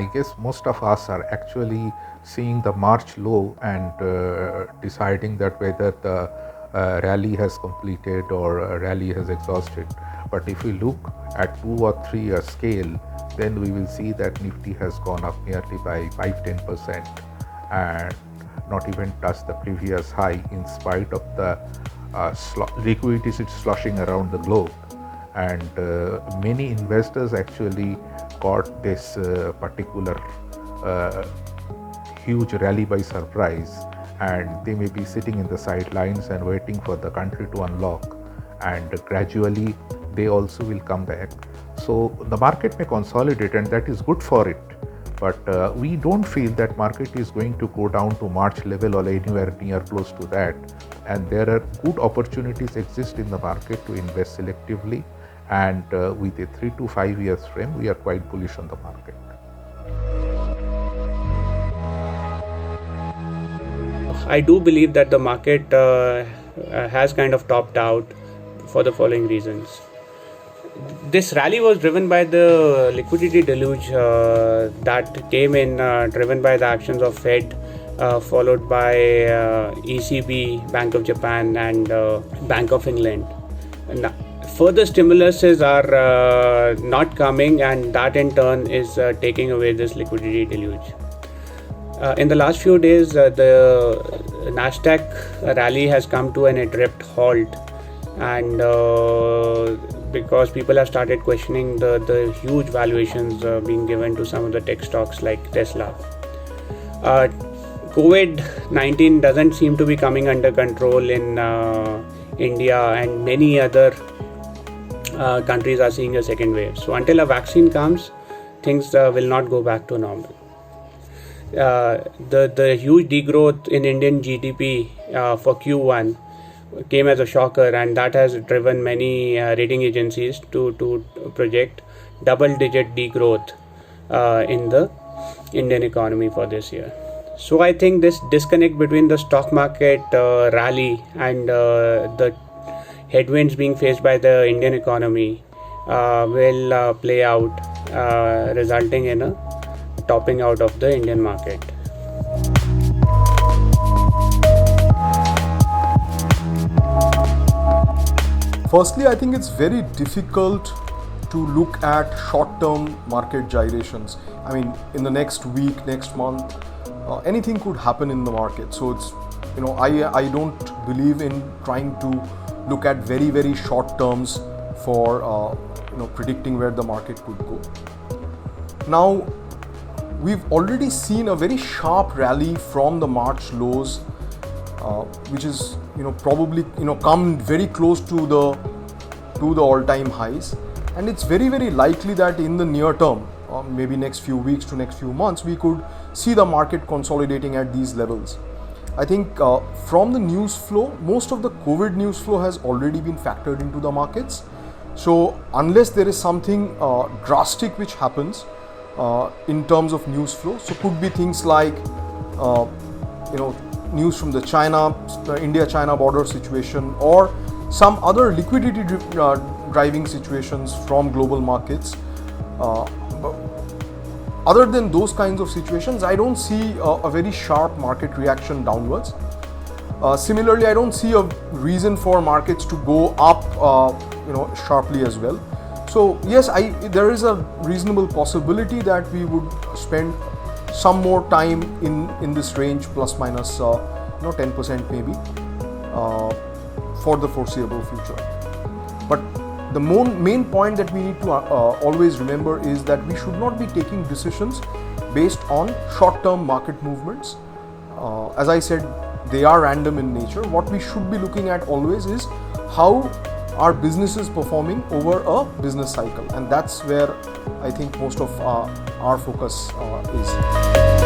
I guess most of us are actually seeing the March low and deciding that whether the rally has completed or rally has exhausted. But if we look at 2 or 3 year scale, then we will see that Nifty has gone up nearly by 5-10% and not even touched the previous high in spite of the liquidity sloshing around the globe. And many investors actually caught this particular huge rally by surprise, and they may be sitting in the sidelines and waiting for the country to unlock, and gradually they also will come back. So the market may consolidate, and that is good for it, but we don't feel that market is going to go down to March level or anywhere near close to that, and there are good opportunities exist in the market to invest selectively, and with a 3 to 5 years frame we are quite bullish on the market. I do believe that the market has kind of topped out for the following reasons. This rally was driven by the liquidity deluge that came in, driven by the actions of Fed, followed by ECB, Bank of Japan, and Bank of England. And further stimuluses are not coming, and that in turn is taking away this liquidity deluge. In the last few days, the Nasdaq rally has come to an abrupt halt, and because people have started questioning the huge valuations being given to some of the tech stocks like Tesla. COVID-19 doesn't seem to be coming under control in India, and many other countries are seeing a second wave. So until a vaccine comes, things will not go back to normal. The huge degrowth in Indian GDP for Q1 came as a shocker, and that has driven many rating agencies to project double-digit degrowth in the Indian economy for this year. So I think this disconnect between the stock market rally and the headwinds being faced by the Indian economy will play out, resulting in a topping out of the Indian market. Firstly, I think it's very difficult to look at short-term market gyrations. I mean, in the next week, next month, anything could happen in the market. So it's, I don't believe in trying to look at very, very short terms for, predicting where the market could go. Now, we've already seen a very sharp rally from the March lows, which is probably come very close to the all-time highs, and it's very, very likely that in the near term, maybe next few weeks to next few months, we could see the market consolidating at these levels. I think from the news flow, most of the COVID news flow has already been factored into the markets. So unless there is something drastic which happens in terms of news flow, so could be things like news from the India-China border situation, or some other liquidity driving situations from global markets. Other than those kinds of situations, I don't see a very sharp market reaction downwards. Similarly, I don't see a reason for markets to go up sharply as well. So yes, there is a reasonable possibility that we would spend some more time in this range, plus minus 10% maybe, for the foreseeable future. But the main point that we need to always remember is that we should not be taking decisions based on short-term market movements. As I said, they are random in nature. What we should be looking at always is how our business is performing over a business cycle, and that's where I think most of our focus is.